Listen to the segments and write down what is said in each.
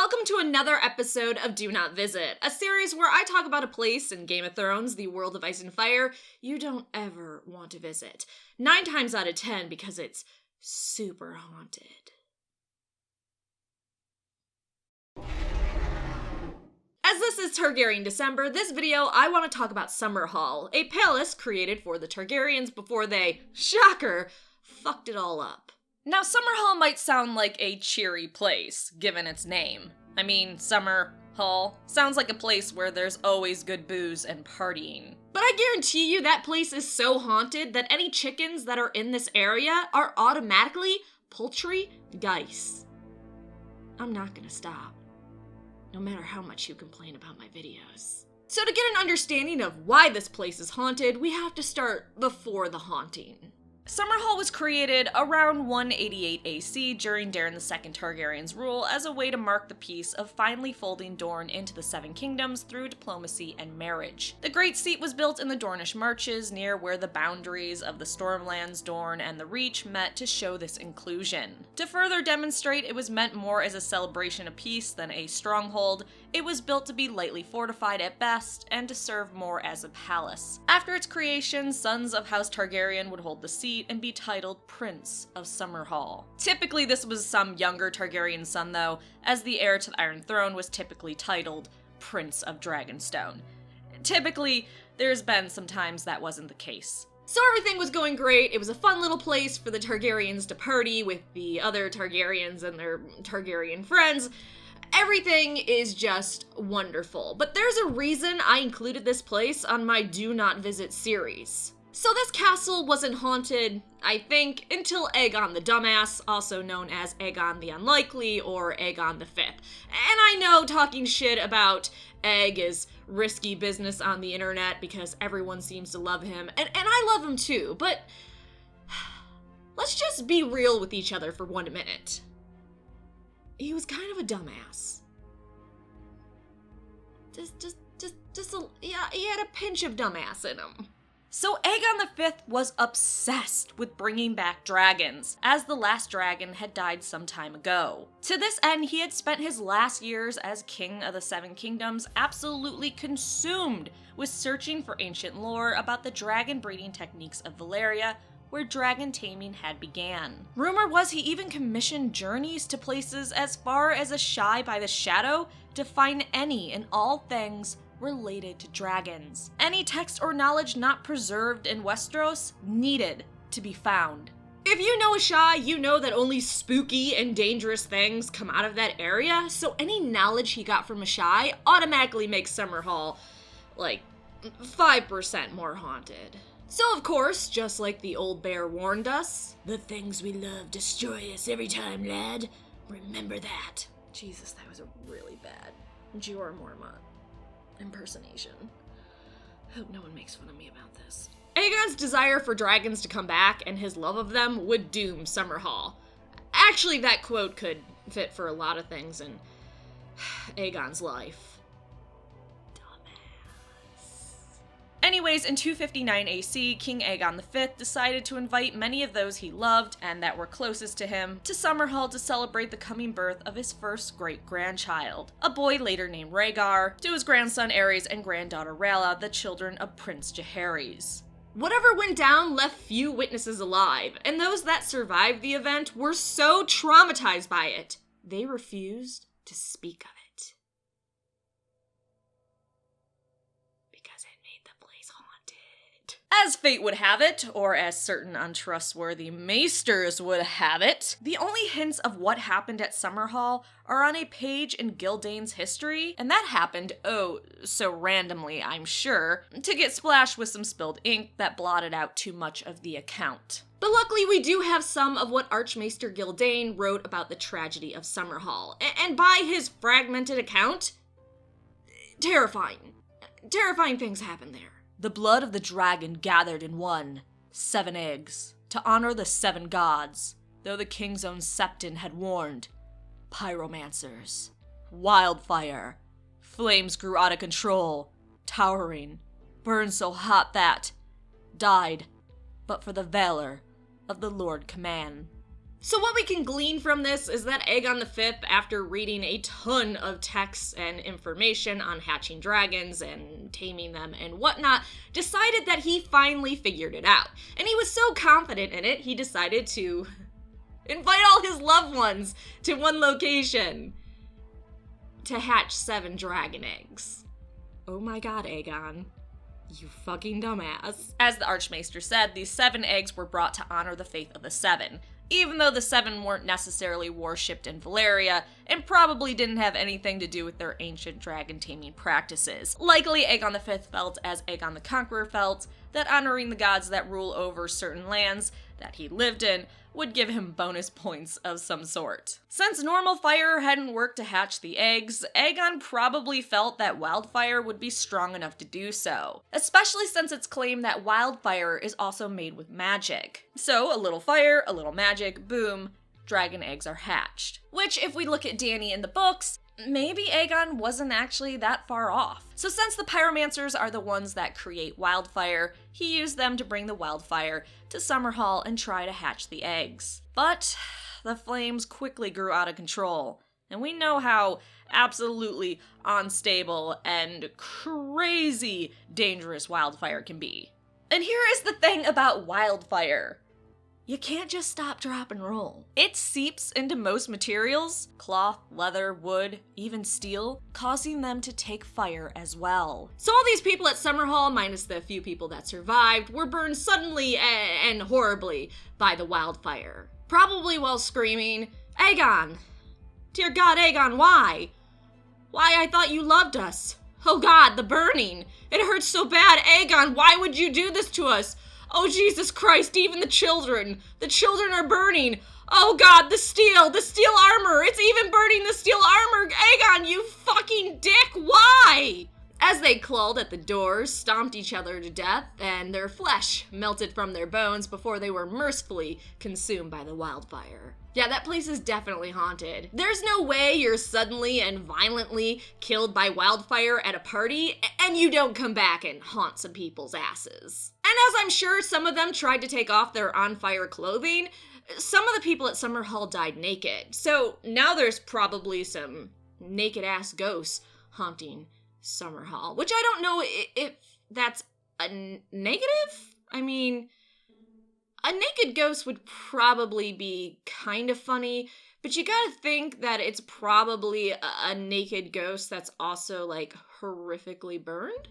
Welcome to another episode of Do Not Visit, a series where I talk about a place in Game of Thrones, the world of ice and fire, you don't ever want to visit. 9 times out of 10 because it's super haunted. As this is Targaryen December, this video I want to talk about Summerhall, a palace created for the Targaryens before they, shocker, fucked it all up. Now, Summerhall might sound like a cheery place, given its name. I mean, Summerhall sounds like a place where there's always good booze and partying. But I guarantee you that place is so haunted that any chickens that are in this area are automatically poultry geese. I'm not gonna stop, no matter how much you complain about my videos. So to get an understanding of why this place is haunted, we have to start before the haunting. Summerhall was created around 188 AC during Daeron II Targaryen's rule as a way to mark the peace of finally folding Dorne into the Seven Kingdoms through diplomacy and marriage. The Great Seat was built in the Dornish Marches near where the boundaries of the Stormlands, Dorne, and the Reach met to show this inclusion. To further demonstrate it was meant more as a celebration of peace than a stronghold, it was built to be lightly fortified at best and to serve more as a palace. After its creation, sons of House Targaryen would hold the seat and be titled Prince of Summerhall. Typically this was some younger Targaryen son though, as the heir to the Iron Throne was typically titled Prince of Dragonstone. Typically, there's been some times that wasn't the case. So everything was going great, it was a fun little place for the Targaryens to party with the other Targaryens and their Targaryen friends. Everything is just wonderful, but there's a reason I included this place on my Do Not Visit series. So this castle wasn't haunted, I think, until Aegon the Dumbass, also known as Aegon the Unlikely or Aegon the Fifth. And I know talking shit about Aeg is risky business on the internet because everyone seems to love him, and I love him too, but let's just be real with each other for 1 minute. He was kind of a dumbass. He had a pinch of dumbass in him. So Aegon V was obsessed with bringing back dragons, as the last dragon had died some time ago. To this end, he had spent his last years as king of the Seven Kingdoms absolutely consumed with searching for ancient lore about the dragon breeding techniques of Valyria, where dragon taming had began. Rumor was he even commissioned journeys to places as far as Ashai by the Shadow to find any and all things related to dragons. Any text or knowledge not preserved in Westeros needed to be found. If you know Ashai, you know that only spooky and dangerous things come out of that area, so any knowledge he got from Ashai automatically makes Summerhall, like, 5% more haunted. So of course, just like the old bear warned us, the things we love destroy us every time, lad. Remember that. Jesus, that was a really bad Jorah Mormont impersonation. Hope no one makes fun of me about this. Aegon's desire for dragons to come back and his love of them would doom Summerhall. Actually, that quote could fit for a lot of things in Aegon's life. Anyways, in 259 AC, King Aegon V decided to invite many of those he loved and that were closest to him to Summerhall to celebrate the coming birth of his first great-grandchild, a boy later named Rhaegar, to his grandson Aerys and granddaughter Rhaella, the children of Prince Jaehaerys. Whatever went down left few witnesses alive, and those that survived the event were so traumatized by it, they refused to speak of it. As fate would have it, or as certain untrustworthy maesters would have it, the only hints of what happened at Summerhall are on a page in Gildane's history, and that happened, oh, so randomly, I'm sure, to get splashed with some spilled ink that blotted out too much of the account. But luckily we do have some of what Archmaester Gildane wrote about the tragedy of Summerhall, and by his fragmented account, terrifying. Terrifying things happened there. The blood of the dragon gathered in one, 7 eggs, to honor the 7 gods, though the king's own septon had warned. Pyromancers, wildfire, flames grew out of control, towering, burned so hot that, died, but for the valor of the Lord Command. So what we can glean from this is that Aegon V, after reading a ton of texts and information on hatching dragons and taming them and whatnot, decided that he finally figured it out. And he was so confident in it, he decided to invite all his loved ones to one location to hatch 7 dragon eggs. Oh my god, Aegon. You fucking dumbass. As the Archmaester said, these 7 eggs were brought to honor the faith of the 7. Even though the 7 weren't necessarily worshipped in Valyria, and probably didn't have anything to do with their ancient dragon taming practices. Likely, Aegon V felt, as Aegon the Conqueror felt, that honoring the gods that rule over certain lands that he lived in would give him bonus points of some sort. Since normal fire hadn't worked to hatch the eggs, Aegon probably felt that wildfire would be strong enough to do so, especially since it's claimed that wildfire is also made with magic. So, a little fire, a little magic, boom, dragon eggs are hatched. Which, if we look at Dany in the books, maybe Aegon wasn't actually that far off. So since the pyromancers are the ones that create wildfire, he used them to bring the wildfire to Summerhall and try to hatch the eggs. But the flames quickly grew out of control, and we know how absolutely unstable and crazy dangerous wildfire can be. And here is the thing about wildfire. You can't just stop, drop, and roll. It seeps into most materials, cloth, leather, wood, even steel, causing them to take fire as well. So all these people at Summerhall, minus the few people that survived, were burned suddenly and horribly by the wildfire. Probably while screaming, "Aegon! Dear God, Aegon, why? Why, I thought you loved us. Oh God, the burning. It hurts so bad. Aegon, why would you do this to us? Oh, Jesus Christ, even the children. The children are burning. Oh God, the steel armor. It's even burning the steel armor. Aegon, you fucking dick, why?" As they clawed at the doors, stomped each other to death, and their flesh melted from their bones before they were mercifully consumed by the wildfire. Yeah, that place is definitely haunted. There's no way you're suddenly and violently killed by wildfire at a party and you don't come back and haunt some people's asses. And as I'm sure some of them tried to take off their on-fire clothing, some of the people at Summerhall died naked. So now there's probably some naked-ass ghosts haunting Summerhall, which I don't know if that's a negative? I mean, a naked ghost would probably be kind of funny, but you gotta think that it's probably a naked ghost that's also, like, horrifically burned?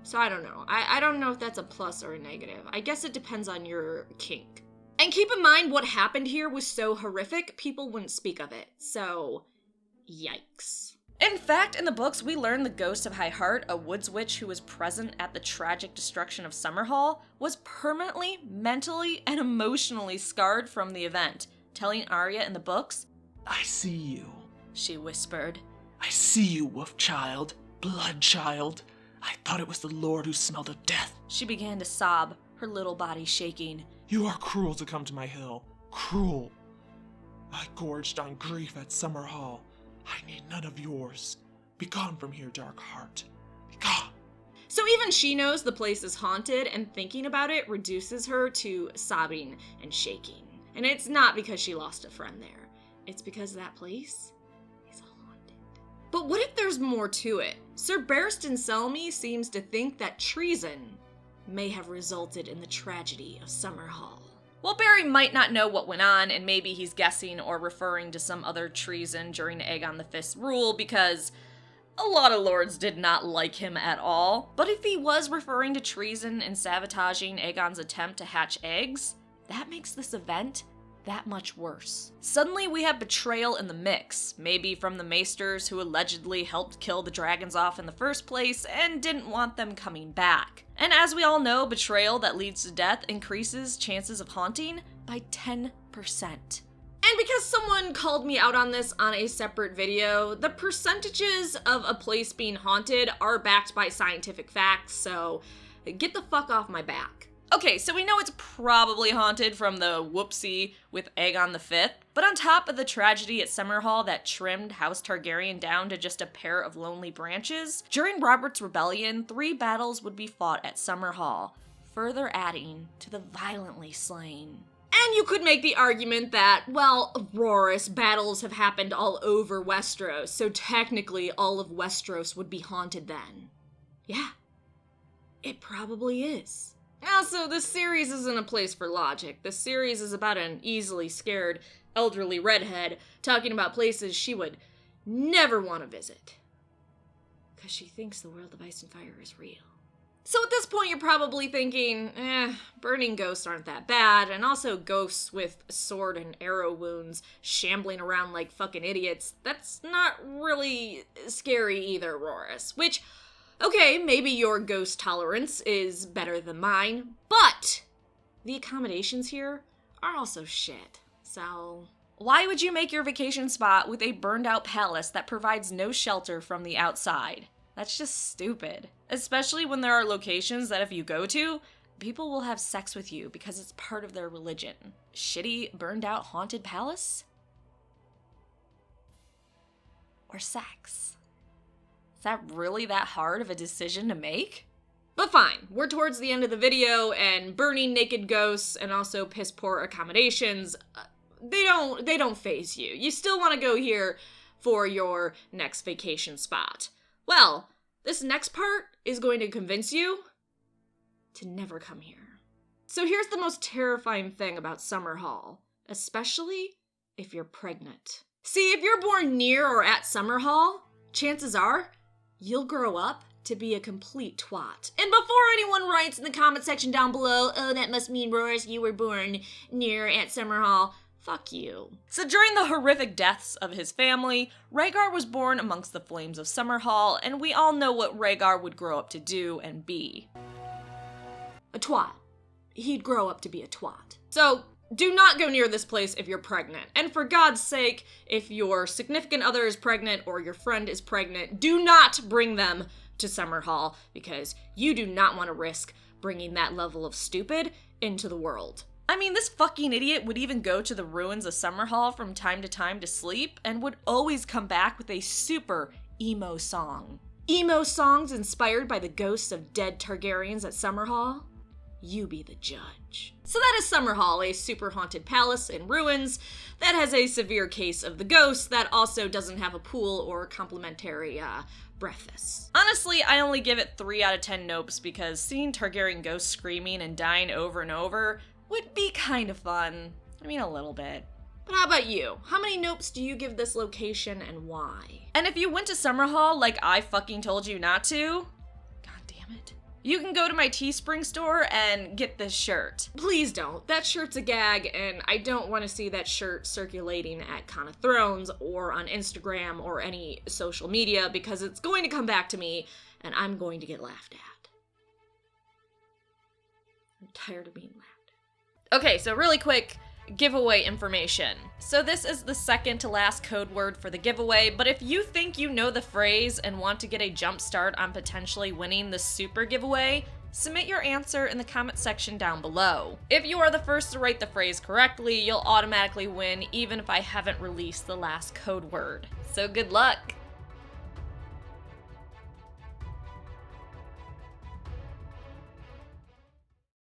So I don't know. I don't know if that's a plus or a negative. I guess it depends on your kink. And keep in mind, what happened here was so horrific, people wouldn't speak of it. So, yikes. In fact, in the books, we learn the ghost of High Heart, a woods witch who was present at the tragic destruction of Summerhall, was permanently, mentally, and emotionally scarred from the event, telling Arya in the books, "I see you," she whispered. "I see you, wolf child, blood child. I thought it was the Lord who smelled of death." She began to sob, her little body shaking. "You are cruel to come to my hill. Cruel. I gorged on grief at Summerhall. I need none of yours. Begone from here, dark heart. Begone." So even she knows the place is haunted, and thinking about it reduces her to sobbing and shaking. And it's not because she lost a friend there. It's because that place is haunted. But what if there's more to it? Sir Barristan Selmy seems to think that treason may have resulted in the tragedy of Summerhall. Well, Barry might not know what went on, and maybe he's guessing or referring to some other treason during Aegon V's rule, because a lot of lords did not like him at all. But if he was referring to treason and sabotaging Aegon's attempt to hatch eggs, that makes this event that much worse. Suddenly we have betrayal in the mix, maybe from the maesters who allegedly helped kill the dragons off in the first place and didn't want them coming back. And as we all know, betrayal that leads to death increases chances of haunting by 10%. And because someone called me out on this on a separate video, the percentages of a place being haunted are backed by scientific facts, so get the fuck off my back. Okay, so we know it's probably haunted from the whoopsie with Aegon V, but on top of the tragedy at Summerhall that trimmed House Targaryen down to just a pair of lonely branches, during Robert's Rebellion, 3 battles would be fought at Summerhall, further adding to the violently slain. And you could make the argument that, well, Rorys, battles have happened all over Westeros, so technically all of Westeros would be haunted then. Yeah, it probably is. Also, this series isn't a place for logic. This series is about an easily scared, elderly redhead talking about places she would never want to visit. Because she thinks the world of ice and fire is real. So at this point, you're probably thinking, burning ghosts aren't that bad, and also ghosts with sword and arrow wounds shambling around like fucking idiots, that's not really scary either, Rorys. Which, okay, maybe your ghost tolerance is better than mine, but the accommodations here are also shit. So why would you make your vacation spot with a burned out palace that provides no shelter from the outside? That's just stupid. Especially when there are locations that if you go to, people will have sex with you because it's part of their religion. Shitty, burned out, haunted palace? Or sex? Is that really that hard of a decision to make? But fine, we're towards the end of the video, and burning naked ghosts and also piss poor accommodations, they don't faze you. You still want to go here for your next vacation spot. Well, this next part is going to convince you to never come here. So here's the most terrifying thing about Summerhall, especially if you're pregnant. See, if you're born near or at Summerhall, chances are you'll grow up to be a complete twat. And before anyone writes in the comment section down below, oh, that must mean, Rorys, you were born near at Summerhall, fuck you. So during the horrific deaths of his family, Rhaegar was born amongst the flames of Summerhall, and we all know what Rhaegar would grow up to do and be. A twat. He'd grow up to be a twat. So do not go near this place if you're pregnant. And for God's sake, if your significant other is pregnant or your friend is pregnant, do not bring them to Summerhall, because you do not want to risk bringing that level of stupid into the world. I mean, this fucking idiot would even go to the ruins of Summerhall from time to sleep, and would always come back with a super emo song. Emo songs inspired by the ghosts of dead Targaryens at Summerhall? You be the judge. So that is Summerhall, a super haunted palace in ruins that has a severe case of the ghost that also doesn't have a pool or complimentary breakfast. Honestly, I only give it 3 out of 10 nopes because seeing Targaryen ghosts screaming and dying over and over would be kind of fun. I mean, a little bit. But how about you? How many nopes do you give this location and why? And if you went to Summerhall like I fucking told you not to, god damn it, you can go to my Teespring store and get this shirt. Please don't. That shirt's a gag, and I don't want to see that shirt circulating at Con of Thrones or on Instagram or any social media, because it's going to come back to me and I'm going to get laughed at. I'm tired of being laughed. Okay, so really quick, giveaway information. So this is the second to last code word for the giveaway, but if you think you know the phrase and want to get a jump start on potentially winning the super giveaway, submit your answer in the comment section down below. If you are the first to write the phrase correctly, you'll automatically win even if I haven't released the last code word. So good luck!